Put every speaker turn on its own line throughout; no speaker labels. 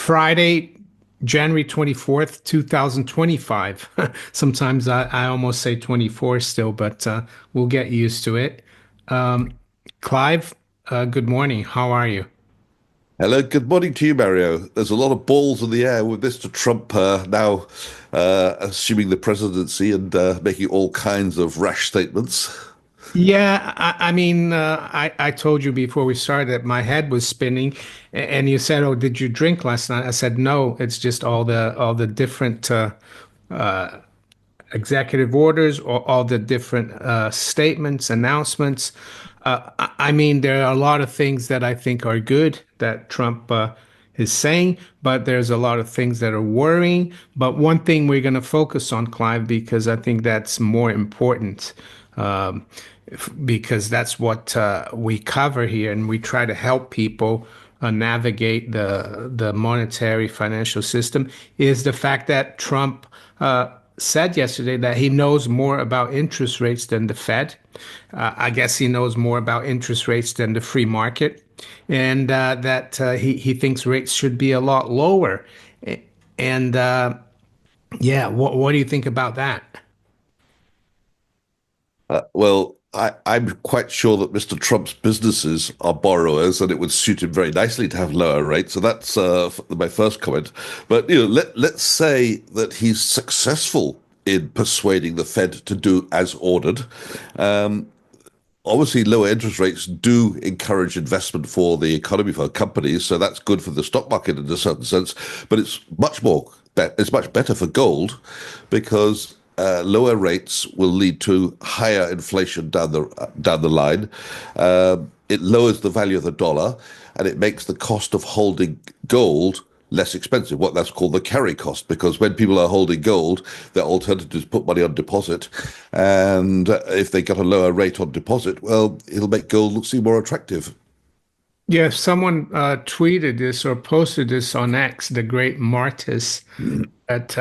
Friday, January 24th, 2025. Sometimes I almost say 24 still, but we'll get used to it. Um, Clive, good morning. How are you?
Hello, good morning to you, Mario. There's a lot of balls in the air with Mr. Trump now assuming the presidency and making all kinds of rash statements.
Yeah, I told you before we started that my head was spinning, and you said, "Oh, did you drink last night?" I said, "No, it's just all the different executive orders or all the different statements, announcements. There are a lot of things that I think are good that Trump is saying, but there's a lot of things that are worrying. But one thing we're going to focus on, Clive, because I think that's more important. Um, because that's what we cover here, and we try to help people navigate the monetary financial system. Is the fact that Trump said yesterday that he knows more about interest rates than the Fed. I guess he knows more about interest rates than the free market, and that he thinks rates should be a lot lower. And yeah, what do you think about that?
I'm quite sure that Mr. Trump's businesses are borrowers, and it would suit him very nicely to have lower rates. So that's my first comment. But let's say that he's successful in persuading the Fed to do as ordered. Um, Obviously, lower interest rates do encourage investment for the economy, for companies, so that's good for the stock market in a certain sense. But it's much better for gold because lower rates will lead to higher inflation down the line. It lowers the value of the dollar, and it makes the cost of holding gold less expensive, what that's called the carry cost, because when people are holding gold, their alternative is put money on deposit. And if they get a lower rate on deposit, well, it'll make gold look seem more attractive.
Yeah, someone tweeted this or posted this on X, the great Martis, that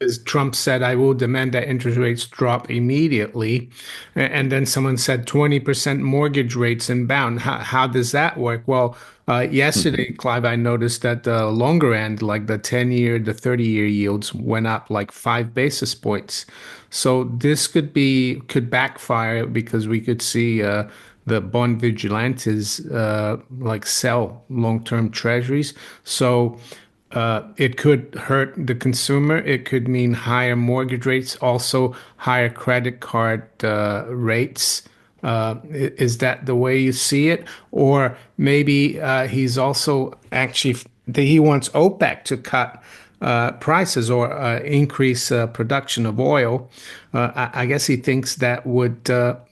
as Trump said, I will demand that interest rates drop immediately. And then someone said 20% mortgage rates inbound. How does that work? Well, yesterday, Clive, I noticed that the longer end, like the 10-year, the 30-year yields went up like 5 basis points. So this could backfire because we could see the bond vigilantes like sell long-term treasuries. So it could hurt the consumer. It could mean higher mortgage rates, also higher credit card rates. Is that the way you see it? Or maybe he's also actually he wants OPEC to cut prices or increase production of oil. I guess he thinks that would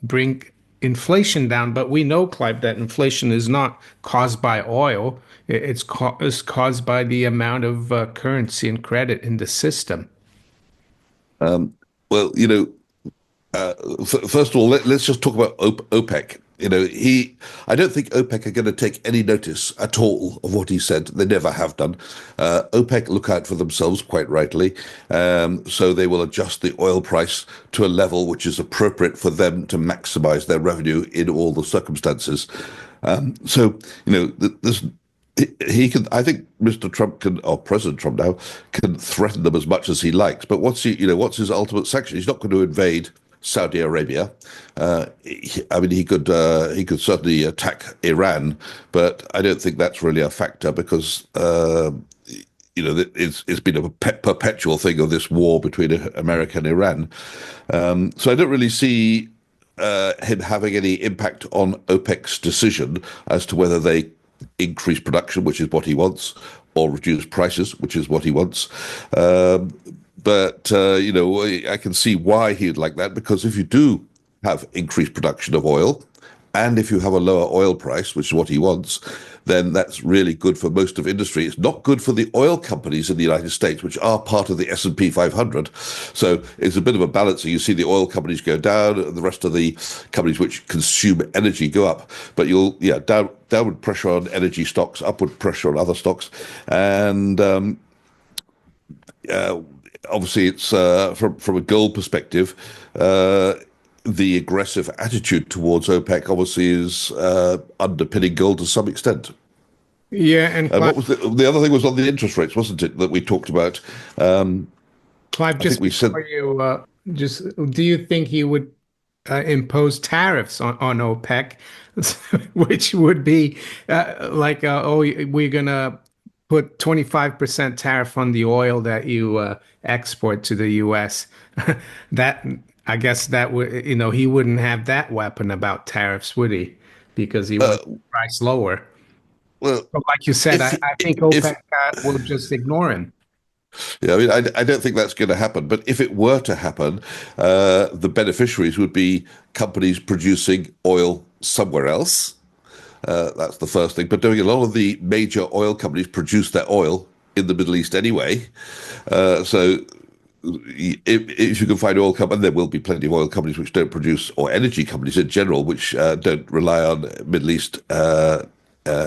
bring inflation down. But we know, Clive, that inflation is not caused by oil. It's caused by the amount of currency and credit in the system.
Um, well, you know, First of all, let's just talk about OPEC. I don't think OPEC are going to take any notice at all of what he said. They never have done. OPEC look out for themselves, quite rightly. So they will adjust the oil price to a level which is appropriate for them to maximize their revenue in all the circumstances. So, this he can. I think Mr. Trump can, or President Trump now, can threaten them as much as he likes. But what's his ultimate sanction? He's not going to invade Saudi Arabia. He could certainly attack Iran, but I don't think that's really a factor because it's been a perpetual thing of this war between America and Iran. So I don't really see him having any impact on OPEC's decision as to whether they increase production, which is what he wants, or reduce prices, which is what he wants. But I can see why he'd like that, because if you do have increased production of oil, and if you have a lower oil price, which is what he wants, then that's really good for most of industry. It's not good for the oil companies in the United States, which are part of the S&P 500. So it's a bit of a balancing. You see the oil companies go down, and the rest of the companies which consume energy go up. But downward pressure on energy stocks, upward pressure on other stocks, and uh, obviously it's from a gold perspective. The aggressive attitude towards OPEC obviously is underpinning gold to some extent.
Yeah, and
And what was the other thing was on the interest rates, wasn't it, that we talked about? Um,
Clive,
I think
just
we said
before you, just do you think he would impose tariffs on OPEC, which would be like, oh, we're gonna put 25% tariff on the oil that you export to the US. That I guess that would, he wouldn't have that weapon about tariffs, would he? Because he
uh,
wants the price lower.
well,
But like you said,
if
I think OPEC
if
will just ignore him.
yeah, I mean, I don't think that's going to happen. But if it were to happen, the beneficiaries would be companies producing oil somewhere else. That's the first thing. But doing a lot of the major oil companies produce their oil in the Middle East anyway. So if you can find oil companies, there will be plenty of oil companies which don't produce, or energy companies in general, which don't rely on Middle East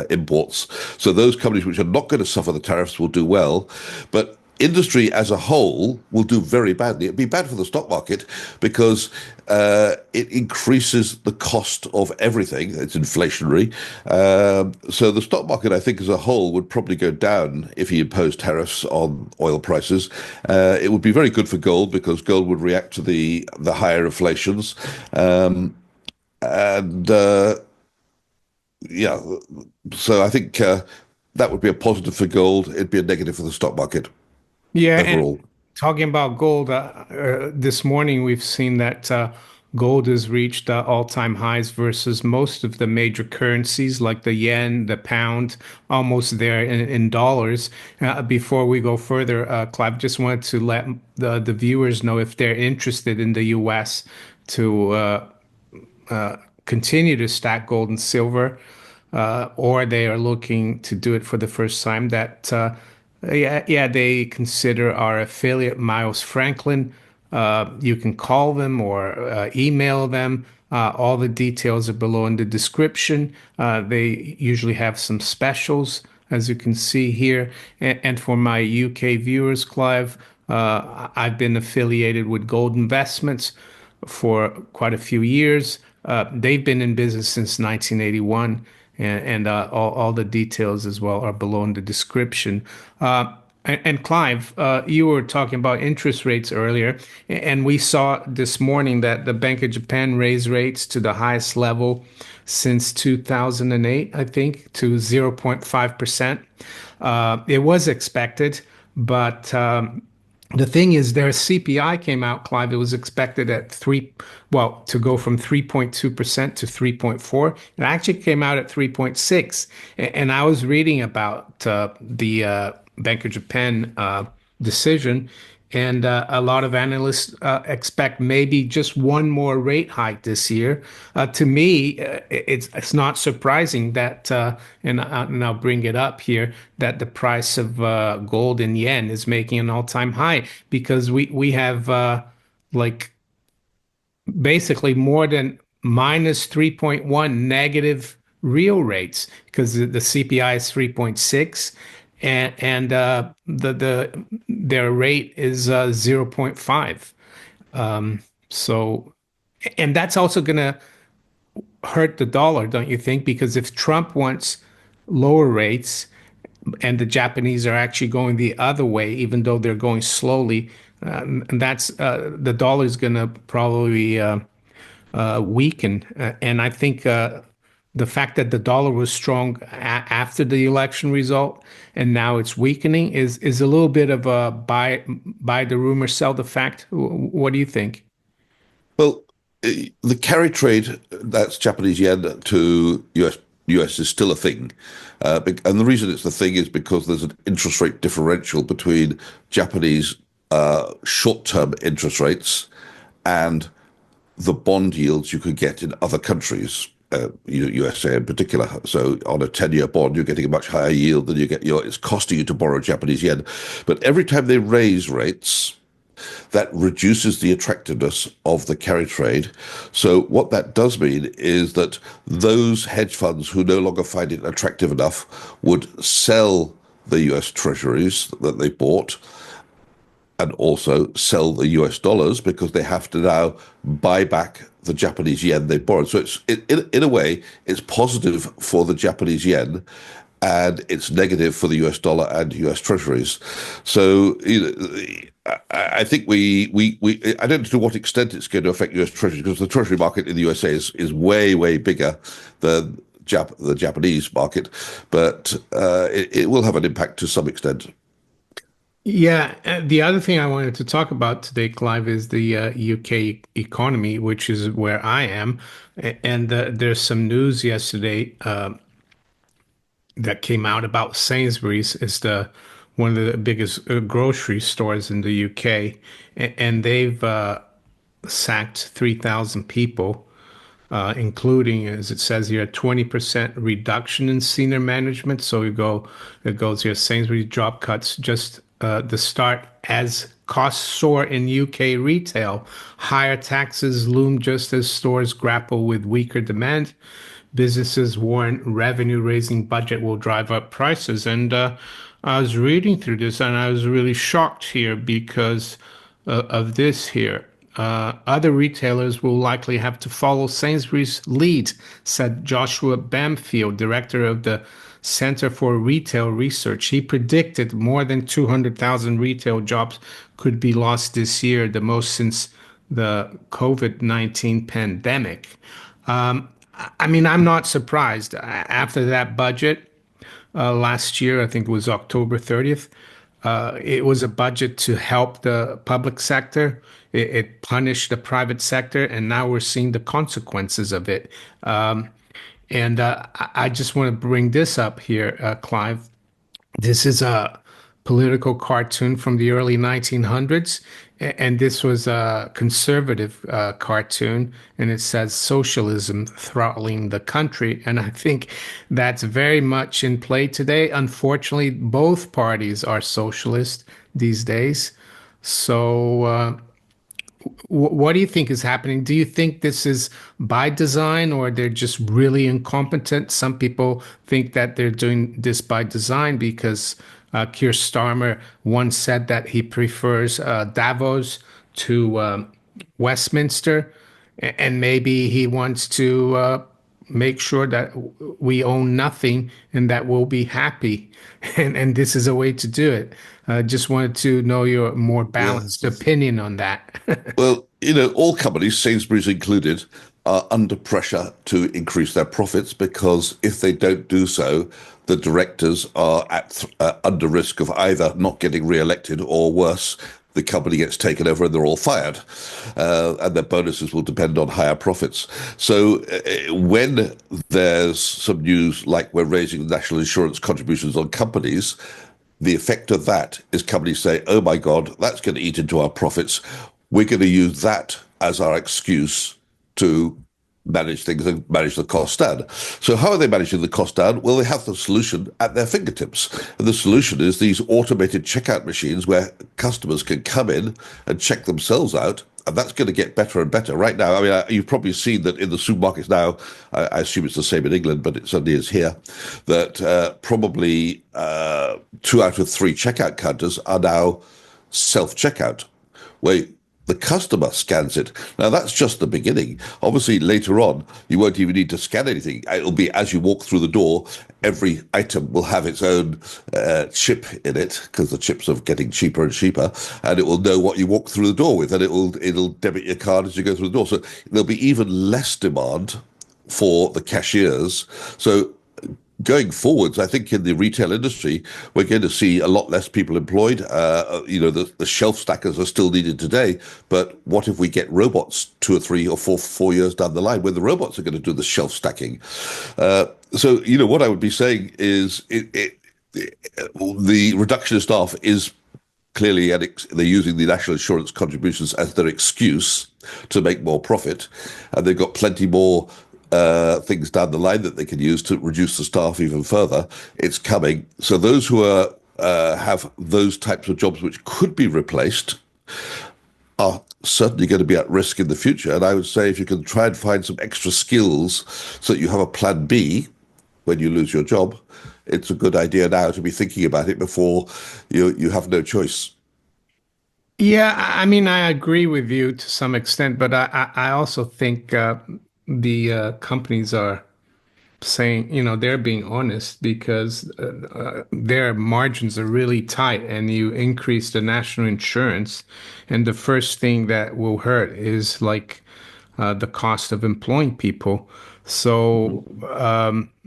imports. So those companies which are not going to suffer the tariffs will do well, but industry as a whole will do very badly. It'd be bad for the stock market because it increases the cost of everything. It's inflationary. So the stock market, I think, as a whole, would probably go down if he imposed tariffs on oil prices. It would be very good for gold because gold would react to the higher inflations. And yeah, so I think that would be a positive for gold. It'd be a negative for the stock market
Yeah, and
overall.
talking about gold, this morning we've seen that gold has reached all-time highs versus most of the major currencies like the yen, the pound, almost there in dollars. Before we go further, Clive, just wanted to let the viewers know if they're interested in the U.S. to continue to stack gold and silver, or they are looking to do it for the first time, that yeah, they consider our affiliate Miles Franklin. You can call them or email them. All the details are below in the description. They usually have some specials, as you can see here. And for my UK viewers, Clive, I've been affiliated with Gold Investments for quite a few years. They've been in business since 1981, and all the details as well are below in the description. And Clive, you were talking about interest rates earlier, and we saw this morning that the Bank of Japan raised rates to the highest level since 2008, I think, to 0.5%. It was expected, but the thing is, their CPI came out, Clive. It was expected at to go from 3.2% to 3.4. It actually came out at 3.6. And I was reading about the Bank of Japan decision, and a lot of analysts expect maybe just one more rate hike this year. To me, it's not surprising that, and I'll bring it up here, that the price of gold in yen is making an all-time high because we have like basically more than minus 3.1 negative real rates because the CPI is 3.6 and their rate is 0.5. So, and that's also going to hurt the dollar, don't you think? Because if Trump wants lower rates and the Japanese are actually going the other way, even though they're going slowly, and that's the dollar is going to probably weaken. And I think the fact that the dollar was strong after the election result and now it's weakening is a little bit of a buy the rumor, sell the fact. What do you think?
Well, the carry trade, that's Japanese yen to US is still a thing. And the reason it's a thing is because there's an interest rate differential between Japanese short-term interest rates and the bond yields you could get in other countries, USA in particular. So on a 10-year bond, you're getting a much higher yield than you get. It's costing you to borrow Japanese yen. But every time they raise rates, that reduces the attractiveness of the carry trade. So what that does mean is that those hedge funds who no longer find it attractive enough would sell the US treasuries that they bought and also sell the US dollars because they have to now buy back the Japanese yen they borrowed. So in a way, it's positive for the Japanese yen and it's negative for the US dollar and US treasuries. So, I think I don't know to what extent it's going to affect US treasuries because the treasury market in the USA is way, way bigger than the Japanese market, but it will have an impact to some extent.
Yeah, the other thing I wanted to talk about today, Clive, is the UK economy, which is where I am. And there's some news yesterday that came out about Sainsbury's. It's the one of the biggest grocery stores in the UK, and they've sacked 3,000 people, including, as it says here, 20% reduction in senior management. So it goes here, Sainsbury's job cuts just the start as costs soar in UK retail. Higher taxes loom just as stores grapple with weaker demand. Businesses warn revenue-raising budget will drive up prices. And I was reading through this and I was really shocked here because of this here. Other retailers will likely have to follow Sainsbury's lead, said Joshua Bamfield, director of the Center for Retail Research. He predicted more than 200,000 retail jobs could be lost this year, the most since the COVID-19 pandemic. I mean, I'm not surprised. After that budget last year, I think it was October 30th, it was a budget to help the public sector. It punished the private sector, and now we're seeing the consequences of it. And I just want to bring this up here, Clive. This is a political cartoon from the early 1900s, and this was a conservative cartoon, and it says socialism throttling the country. And I think that's very much in play today. Unfortunately, both parties are socialist these days. So, what do you think is happening? Do you think this is by design or they're just really incompetent? Some people think that they're doing this by design because Keir Starmer once said that he prefers Davos to Westminster, and maybe he wants to make sure that we own nothing and that we'll be happy. And this is a way to do it. Just wanted to know your more
Yeah.
balanced opinion on that.
Well, all companies, Sainsbury's included, are under pressure to increase their profits because if they don't do so, the directors are under risk of either not getting re-elected or worse, the company gets taken over and they're all fired, and their bonuses will depend on higher profits. So when there's some news like we're raising national insurance contributions on companies, the effect of that is companies say, oh my God, that's going to eat into our profits. We're going to use that as our excuse to manage things and manage the cost down. So how are they managing the cost down? Well, they have the solution at their fingertips. And the solution is these automated checkout machines where customers can come in and check themselves out. And that's going to get better and better. Right now, I mean, you've probably seen that in the supermarkets now, I assume it's the same in England, but it certainly is here, that probably 2 out of 3 checkout counters are now self-checkout, where the customer scans it. Now, that's just the beginning. Obviously, later on, you won't even need to scan anything. It'll be as you walk through the door, every item will have its own chip in it because the chips are getting cheaper and cheaper, and it will know what you walk through the door with, and it'll debit your card as you go through the door. So there'll be even less demand for the cashiers. So going forwards, I think in the retail industry, we're going to see a lot less people employed. The shelf stackers are still needed today, but what if we get robots 2 or 3 or 4 years down the line where the robots are going to do the shelf stacking? So what I would be saying is the reduction of staff is clearly they're using the national insurance contributions as their excuse to make more profit, and they've got plenty more things down the line that they can use to reduce the staff even further. It's coming. So those who have those types of jobs which could be replaced are certainly going to be at risk in the future. And I would say if you can try and find some extra skills so that you have a plan B when you lose your job, it's a good idea now to be thinking about it before you have no choice.
Yeah, I mean, I agree with you to some extent, but I also think the companies are saying, they're being honest because their margins are really tight and you increase the national insurance. And the first thing that will hurt is like the cost of employing people. So,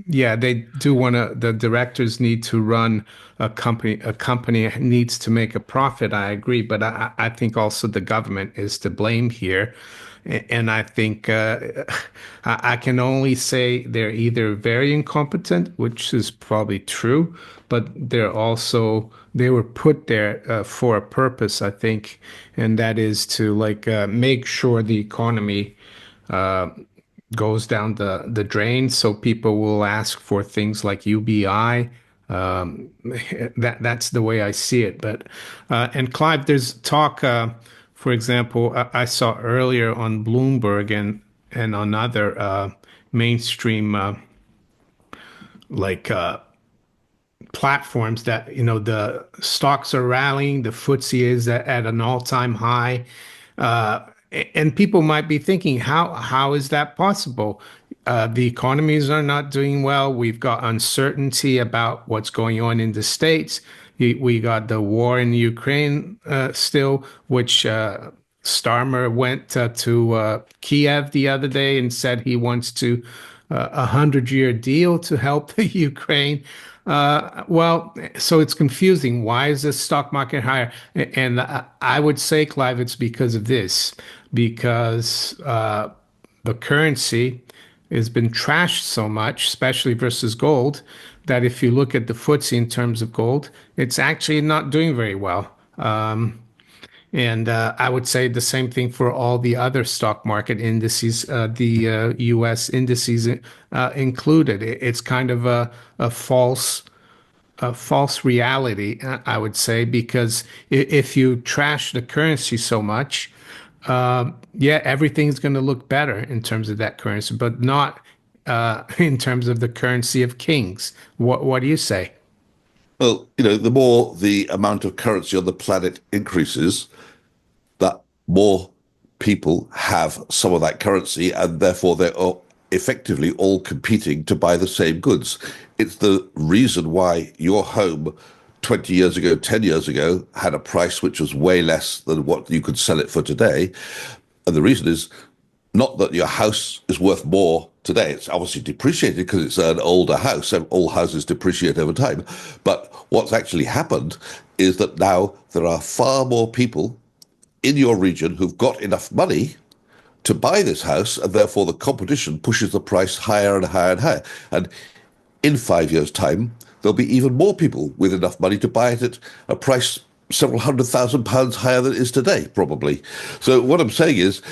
yeah, they do want to, the directors need to run a company needs to make a profit. I agree. But I think also the government is to blame here. And I think I can only say they're either very incompetent, which is probably true, but they were put there for a purpose, I think, and that is to like make sure the economy goes down the drain. So people will ask for things like UBI. That's the way I see it. But and Clive, there's talk. For example, I saw earlier on Bloomberg and on other mainstream like platforms that the stocks are rallying, the FTSE is at an all-time high, and people might be thinking, how is that possible? The economies are not doing well. We've got uncertainty about what's going on in the States. We got the war in Ukraine still, which Starmer went to Kiev the other day and said he wants to 100-year deal to help the Ukraine. Well, so it's confusing. Why is the stock market higher? And I would say, Clive, it's because of this, because the currency has been trashed so much, especially versus gold, that if you look at the FTSE in terms of gold, it's actually not doing very well. And I would say the same thing for all the other stock market indices, the US indices included. It's kind of a false reality, I would say, because if you trash the currency so much, yeah, everything's going to look better in terms of that currency, but not in terms of the currency of kings. What do you say?
Well, the more the amount of currency on the planet increases, that more people have some of that currency, and therefore they're effectively all competing to buy the same goods. It's the reason why your home 20 years ago, 10 years ago, had a price which was way less than what you could sell it for today. And the reason is not that your house is worth more today. It's obviously depreciated because it's an older house. All houses depreciate over time. But what's actually happened is that now there are far more people in your region who've got enough money to buy this house, and therefore the competition pushes the price higher and higher and higher. And in 5 years' time, there'll be even more people with enough money to buy it at a price several £100,000 higher than it is today, probably. So what I'm saying is,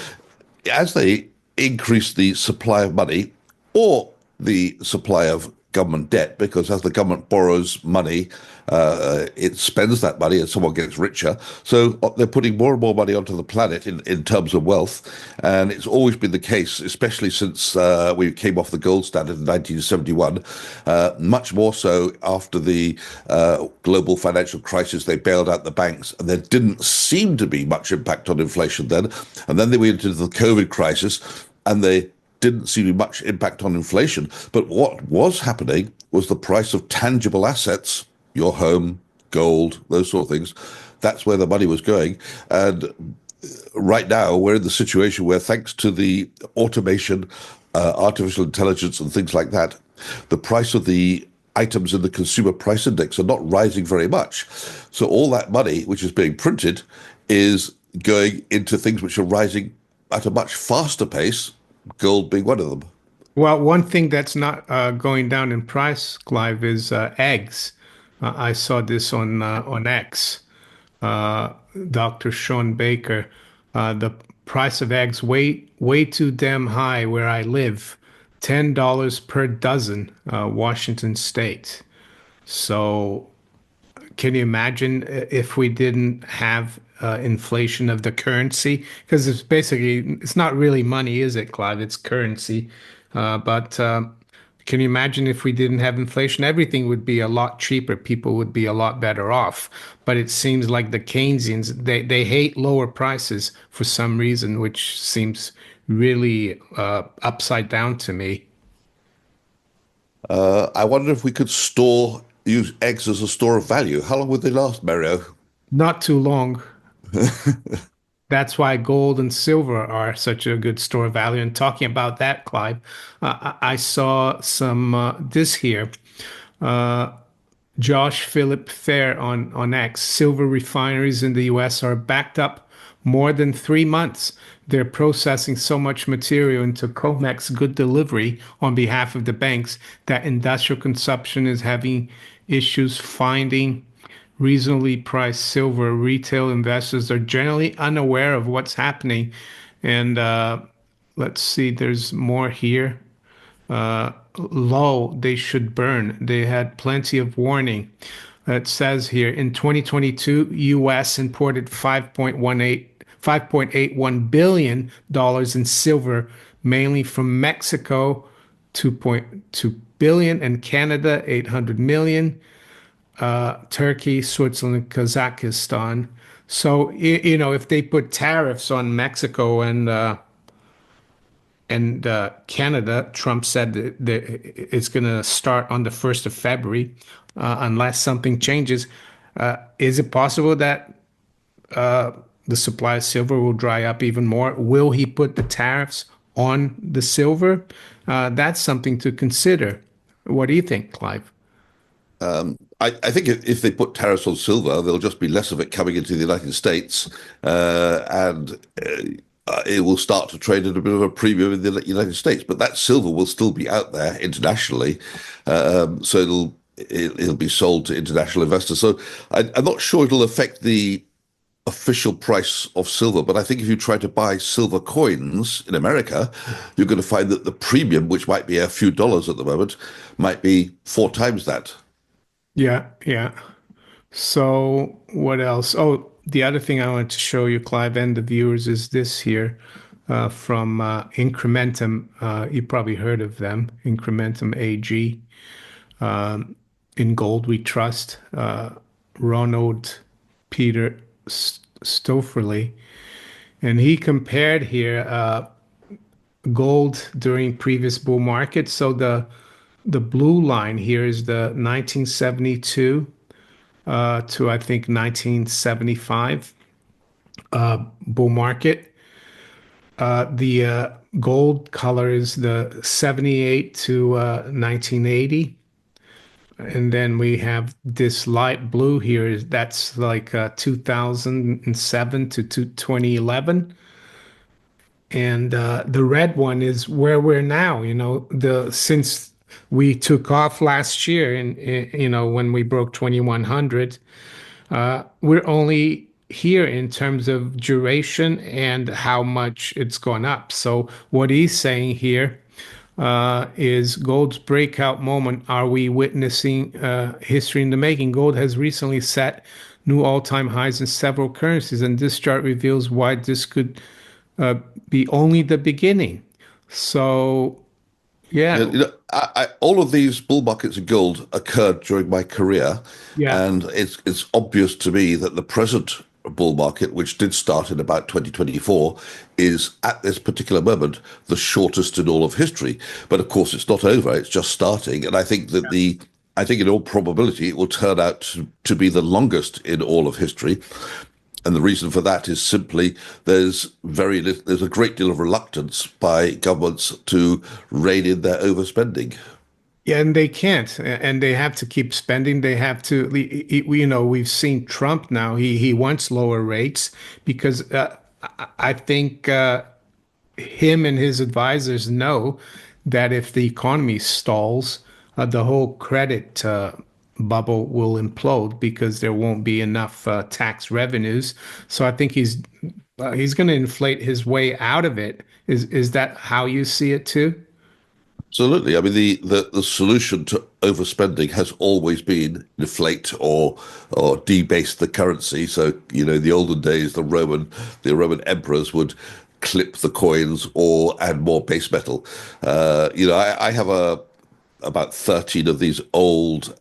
as they increase the supply of money or the supply of government debt, because as the government borrows money, it spends that money and someone gets richer. So they're putting more and more money onto the planet in terms of wealth. And it's always been the case, especially since we came off the gold standard in 1971, much more so after the global financial crisis. They bailed out the banks, and there didn't seem to be much impact on inflation then. And then they went into the COVID crisis, and they didn't seem to be much impact on inflation. But what was happening was the price of tangible assets, your home, gold, those sort of things. That's where the money was going. And right now, we're in the situation where, thanks to the automation, artificial intelligence, and things like that, the price of the items in the consumer price index are not rising very much. So all that money, which is being printed, is going into things which are rising at a much faster pace, gold being one of them.
Well, one thing that's not going down in price, Clive, is eggs. I saw this on X. Dr. Sean Baker, the price of eggs way too damn high where I live, $10 per dozen, Washington State. So can you imagine if we didn't have inflation of the currency? Because it's not really money, is it, Clive? It's currency. But can you imagine if we didn't have inflation? Everything would be a lot cheaper. People would be a lot better off. But it seems like the Keynesians, they hate lower prices for some reason, which seems really upside down to me.
I wonder if we could use eggs as a store of value. How long would they last, Mario?
Not too long. That's why gold and silver are such a good store of value. And talking about that, Clive, I saw some this here. Uh, Josh Philip Fair on X. Silver refineries in the US are backed up more than 3 months. They're processing so much material into COMEX good delivery on behalf of the banks that industrial consumption is having issues finding reasonably priced silver. Retail investors are generally unaware of what's happening. And let's see, there's more here. Low, they should burn. They had plenty of warning. It says here in 2022, US imported 5.81 billion in silver, mainly from Mexico, 2.2 billion, and Canada, 800 million, Turkey, Switzerland, Kazakhstan. So, if they put tariffs on Mexico and Canada, Trump said that it's going to start on the 1st of February, unless something changes. Is it possible that the supply of silver will dry up even more? Will he put the tariffs on the silver? That's something to consider. What do you think, Clive?
I think if they put tariffs on silver, there'll just be less of it coming into the United States, and it will start to trade at a bit of a premium in the United States. But that silver will still be out there internationally, so it'll be sold to international investors. So I'm not sure it'll affect the official price of silver, but I think if you try to buy silver coins in America, you're going to find that the premium, which might be a few dollars at the moment, might be 4 times that.
Yeah, yeah. So what else? Oh, the other thing I wanted to show you, Clive, and the viewers is this here from Incrementum. You probably heard of them, Incrementum AG. In gold we trust. Ronald Peter Stofferly, and he compared here gold during previous bull markets. So the blue line here is the 1972 to I think 1975 bull market. The gold color is the 78 to 1980. And then we have this light blue here. That's like 2007 to 2011. And the red one is where we're now, the since we took off last year and when we broke 2100, we're only here in terms of duration and how much it's gone up. So what he's saying here is gold's breakout moment. Are we witnessing history in the making? Gold has recently set new all-time highs in several currencies, and this chart reveals why this could uh, be only the beginning. So,
Yeah,
yeah,
all of these bull markets in gold occurred during my career,
yeah,
and it's obvious to me that the present bull market, which did start in about 2024, is at this particular moment the shortest in all of history. But of course, it's not over; it's just starting, and I think in all probability it will turn out to be the longest in all of history. And the reason for that is simply there's a great deal of reluctance by governments to rein in their overspending.
yeah, and they can't, and they have to keep spending. They have to, we've seen Trump now. He wants lower rates because I think him and his advisors know that if the economy stalls, the whole credit bubble will implode because there won't be enough tax revenues. So I think he's going to inflate his way out of it. Is that how you see it too?
Absolutely. I mean, the solution to overspending has always been inflate or debase the currency. So, the olden days, the Roman emperors would clip the coins or add more base metal. I have about 13 of these old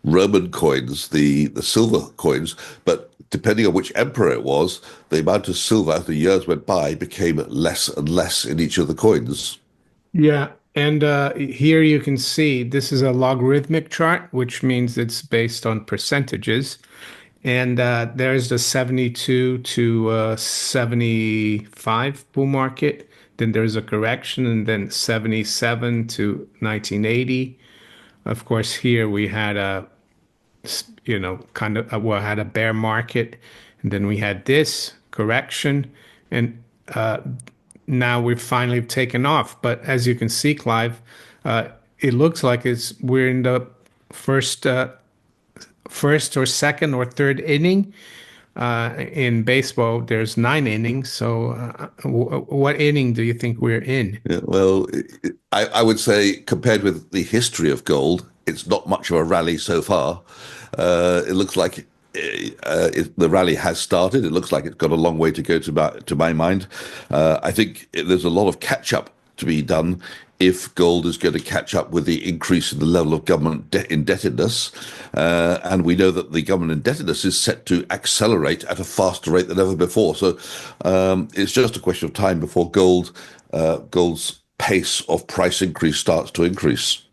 Roman coins, the silver coins, but depending on which emperor it was, the amount of silver as the years went by became less and less in each of the coins.
Yeah. And here you can see this is a logarithmic chart, which means it's based on percentages. And there's the 72 to 75 bull market. Then there's a correction, and then 77 to 1980. Of course, here we had a, kind of, well, had a bear market. And then we had this correction. And now we've finally taken off. But as you can see, Clive, uh, it looks like we're in the first first or second or third inning. In baseball, there's 9 innings. So, what inning do you think we're in?
Yeah, well, I would say compared with the history of gold, it's not much of a rally so far. It looks like the rally has started. It looks like it's got a long way to go to my mind. I think there's a lot of catch up to be done if gold is going to catch up with the increase in the level of government indebtedness. And we know that the government indebtedness is set to accelerate at a faster rate than ever before. So it's just a question of time before gold's pace of price increase starts to increase.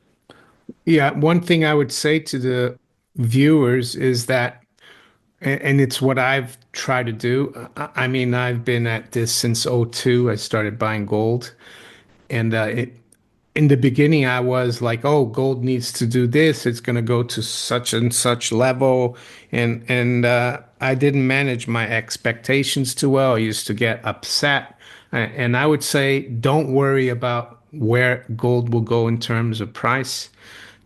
Yeah, one thing I would say to the viewers is that, and it's what I've tried to do. I mean, I've been at this since '02. I started buying gold. And in the beginning, I was like, "Oh, gold needs to do this. It's going to go to such and such level," and I didn't manage my expectations too well. I used to get upset, and I would say, don't worry about where gold will go in terms of price.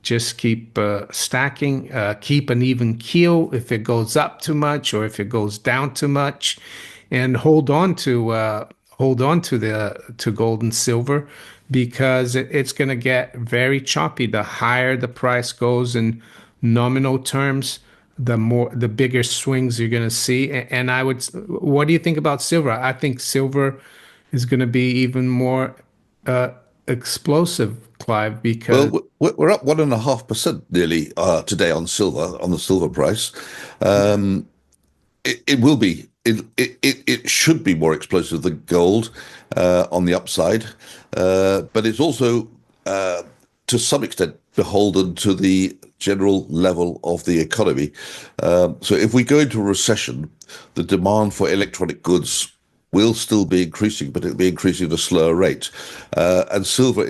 Just keep stacking, keep an even keel if it goes up too much or if it goes down too much, and hold on to the to gold and silver because it's going to get very choppy. The higher the price goes in nominal terms, the bigger swings you're going to see. And what do you think about silver? I think silver is going to be even more uh, explosive, Clive, because
Well, we're up 1.5% nearly today on silver, on the silver price. Um, it will be. It should be more explosive than gold on the upside, but it's also to some extent beholden to the general level of the economy. So if we go into a recession, the demand for electronic goods will still be increasing, but it'll be increasing at a slower rate. And silver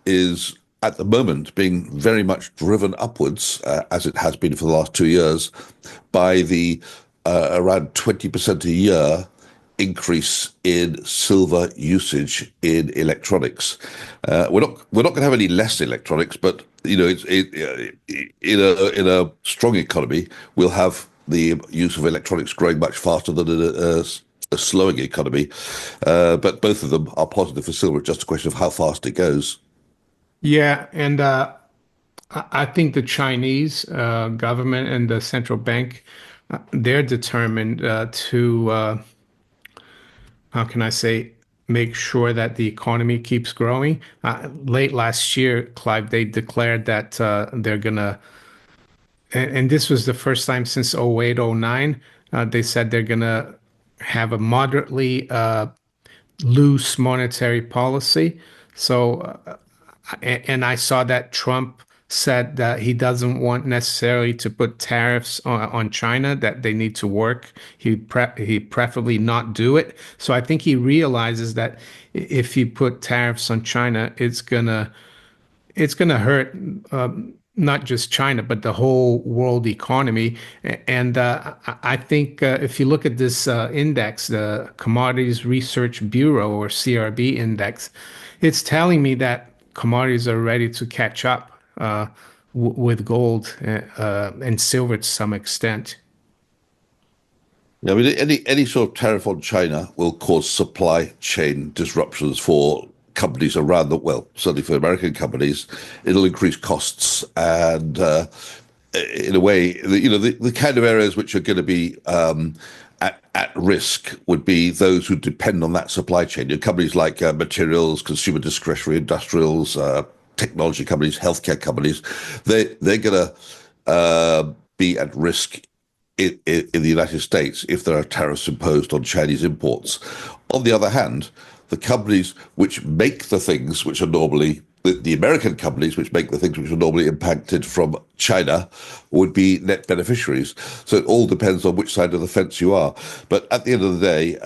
is at the moment being very much driven upwards, as it has been for the last 2 years, by the around 20% a year increase in silver usage in electronics. We're not going to have any less electronics, but in a strong economy, we'll have the use of electronics growing much faster than in a slowing economy. But both of them are positive for silver. It's just a question of how fast it goes.
yeah, and I think the Chinese government and the central bank, they're determined to, how can I say, make sure that the economy keeps growing. Late last year, Clive, they declared that they're gonna, and this was the first time since '08, '09, they said they're gonna have a moderately loose monetary policy. So, and I saw that Trump said that he doesn't want necessarily to put tariffs on China, that they need to work. He preferably not do it. So I think he realizes that if you put tariffs on China, it's gonna hurt not just China, but the whole world economy. And I think if you look at this index, the Commodities Research Bureau or CRB index, it's telling me that commodities are ready to catch up with gold and silver to some extent.
I mean, any sort of tariff on China will cause supply chain disruptions for companies around the, well, certainly for American companies. It'll increase costs and, in a way, the kind of areas which are going to be at risk would be those who depend on that supply chain. Companies like materials, consumer discretionary, industrials, technology companies, healthcare companies. They're going to be at risk in the United States if there are tariffs imposed on Chinese imports. On the other hand, the companies which make the things which are normally the American companies, which make the things which are normally impacted from China, would be net beneficiaries. So it all depends on which side of the fence you are. But at the end of the day,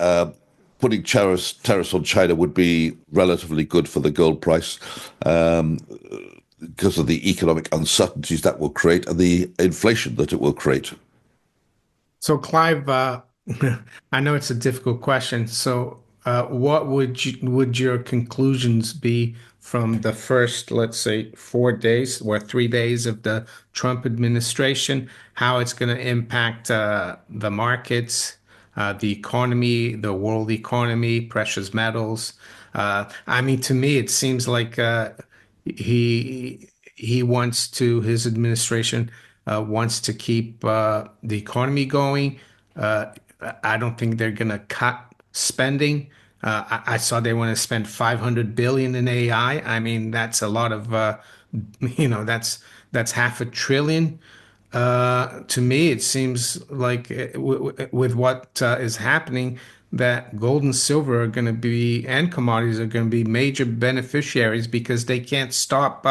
putting tariffs on China would be relatively good for the gold price um, because of the economic uncertainties that will create and the inflation that it will create.
So, Clive, I know it's a difficult question. So, what would your conclusions be from the first, let's say, 4 days or 3 days of the Trump administration? How it's going to impact the markets, the economy, the world economy, precious metals? I mean, to me, it seems like he wants to, his administration wants to keep the economy going. Uh, I don't think they're going to cut spending. I saw they want to spend 500 billion in AI. I mean, that's a lot of, that's half a trillion. To me, it seems like with what is happening, that gold and silver are going to be, and commodities are going to be major beneficiaries because they can't stop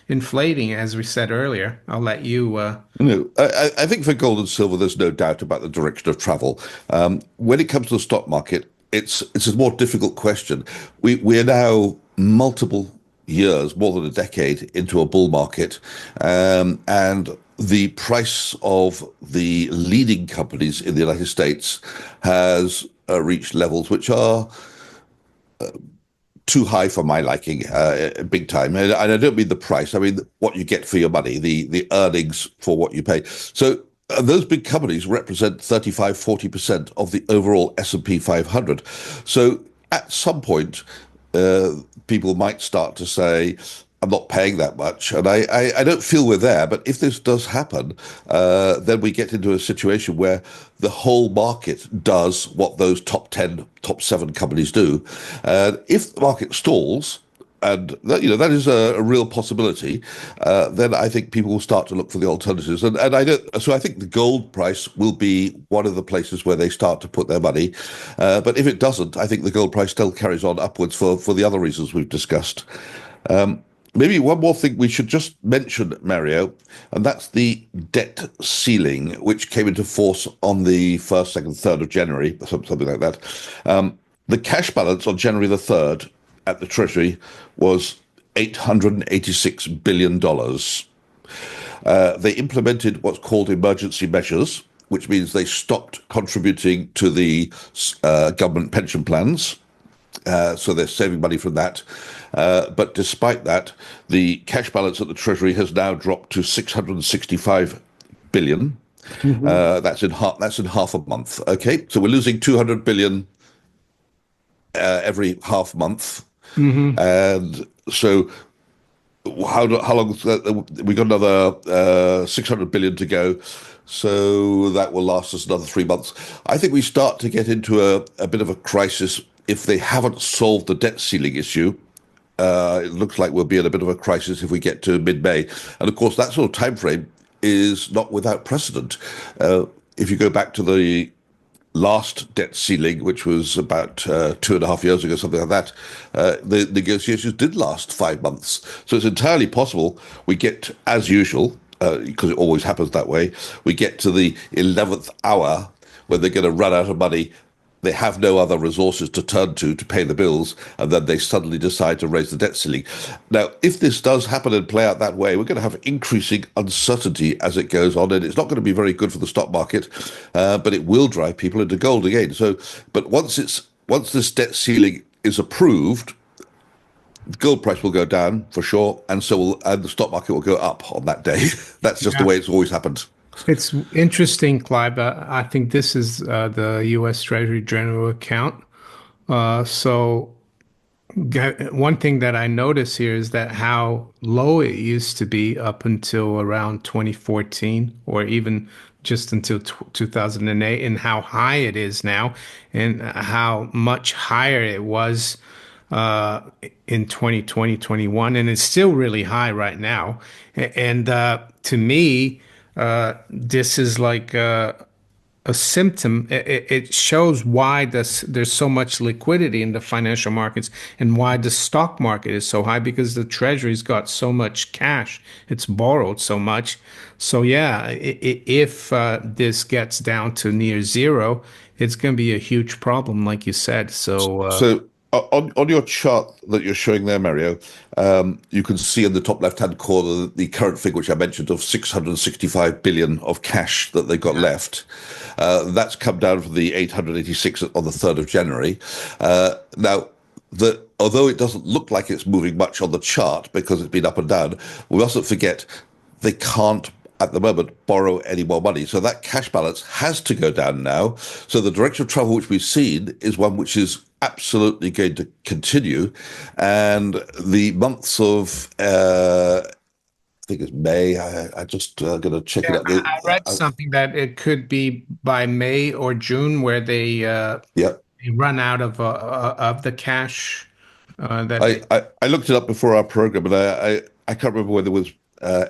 inflating, as we said earlier. I'll let you.
No, I think for gold and silver, there's no doubt about the direction of travel. When it comes to the stock market, it's a more difficult question. We are now multiple years, more than a decade, into a bull market, and the price of the leading companies in the United States has reached levels which are too high for my liking, big time. And I don't mean the price. I mean what you get for your money, the earnings for what you pay. So those big companies represent 35, 40% of the overall S&P 500. So at some point, people might start to say, I'm not paying that much. And I don't feel we're there. But if this does happen, then we get into a situation where the whole market does what those top 10, top seven companies do. And if the market stalls, and that, that is a real possibility, then I think people will start to look for the alternatives. And I don't, so I think the gold price will be one of the places where they start to put their money. But if it doesn't, I think the gold price still carries on upwards for the other reasons we've discussed. Maybe one more thing we should just mention, Mario, and that's the debt ceiling, which came into force on the 1st, 2nd, 3rd of January, something like that. The cash balance on January the 3rd at the Treasury was $886 billion. They implemented what's called emergency measures, which means they stopped contributing to the government pension plans. So they're saving money from that. But despite that, the cash balance at the Treasury has now dropped to 665 billion.
Mhm.
That's in half a month. Okay, so we're losing 200 billion every half month,
Mhm.
and so how long? We got another 600 billion to go. So that will last us another 3 months. I think we start to get into a bit of a crisis if they haven't solved the debt ceiling issue. It looks like we'll be in a bit of a crisis if we get to mid-May. And of course, that sort of time frame is not without precedent. If you go back to the last debt ceiling, which was about 2.5 years ago, something like that, the negotiations did last 5 months. So it's entirely possible we get, as usual, because it always happens that way, we get to the 11th hour when they're going to run out of money. They have no other resources to turn to pay the bills, and then they suddenly decide to raise the debt ceiling. Now, if this does happen and play out that way, we're going to have increasing uncertainty as it goes on, and it's not going to be very good for the stock market, but it will drive people into gold again. So, but once this debt ceiling is approved, the gold price will go down for sure, and the stock market will go up on that day. That's just the
Yeah.
way it's always happened.
It's interesting, Clive. I think this is the U.S. Treasury General account. So one thing that I notice here is that how low it used to be up until around 2014, or even just until 2008, and how high it is now, and how much higher it was uh, in 2020, 21, and it's still really high right now. And to me, this is like a symptom. It shows why there's so much liquidity in the financial markets and why the stock market is so high because the treasury's got so much cash. It's borrowed so much. So yeah, if this gets down to near zero, it's going to be a huge problem, like you said. So
So on your chart that you're showing there, Mario, you can see in the top left-hand corner the current figure, which I mentioned, of 665 billion of cash that they've got left. That's come down from the 886 on the 3rd of January. Now, although it doesn't look like it's moving much on the chart because it's been up and down, we mustn't forget they can't at the moment borrow any more money. So that cash balance has to go down now. So the direction of travel which we've seen is one which is absolutely going to continue. And the months of, I think it's May, I just going to check it
yeah,
out.
I read something that it could be by May or June where
Yeah.
they run out of the cash that they.
I looked it up before our program, and I can't remember whether it was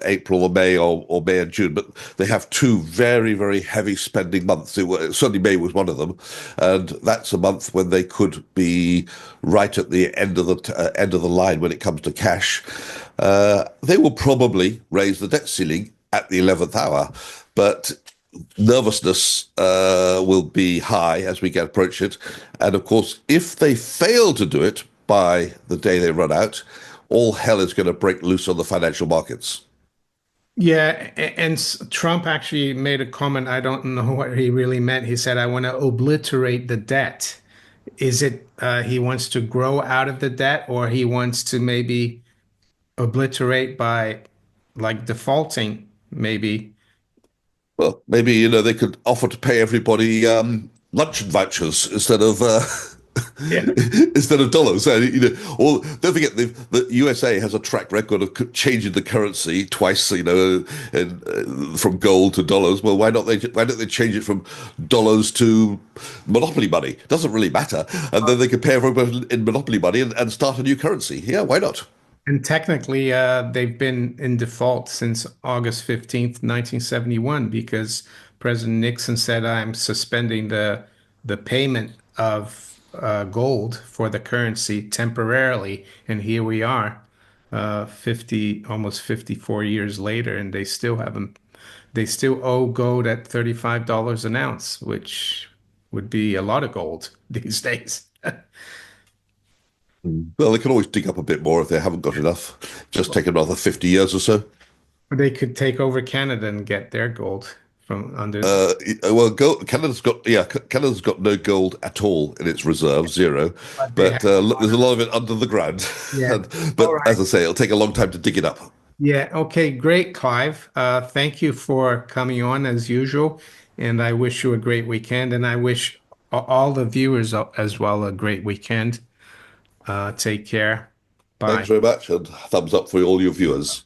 April or May or May and June, but they have two very, very heavy spending months. Certainly May was one of them, and that's a month when they could be right at the end of the line when it comes to cash. They will probably raise the debt ceiling at the 11th hour, but nervousness will be high as we get approach it. And of course, if they fail to do it by the day they run out, all hell is going to break loose on the financial markets.
Yeah, and Trump actually made a comment. I don't know what he really meant. He said, "I want to obliterate the debt." Is it he wants to grow out of the debt, or he wants to maybe obliterate by like defaulting, maybe?
Well, maybe they could offer to pay everybody luncheon vouchers instead of
Yeah.
instead of dollars. Or don't forget the USA has a track record of changing the currency twice. From gold to dollars. Well, why don't they change it from dollars to monopoly money? Doesn't really matter, and then they could pay everybody in monopoly money and start a new currency. Yeah, why not?
And technically, they've been in default since August 15th, 1971, because President Nixon said, "I'm suspending the payment of gold for the currency temporarily." And here we are, almost 54 years later, and they still haven't. They still owe gold at $35 an ounce, which would be a lot of gold these days.
Well, they can always dig up a bit more if they haven't got enough. Just take another 50 years or so.
They could take over Canada and get their gold from under.
Well, Canada's got no gold at all in its reserve, zero.
But they have
But
a
look,
lot
there's a
of.
lot of it under the ground.
Yeah. All
But
right.
as I say, it'll take a long time to dig it up.
Yeah. Okay. Great, Clive. Thank you for coming on as usual. And I wish you a great weekend. And I wish all the viewers as well a great weekend. Take care.
Thanks
Bye.
very much, and thumbs up for all your viewers.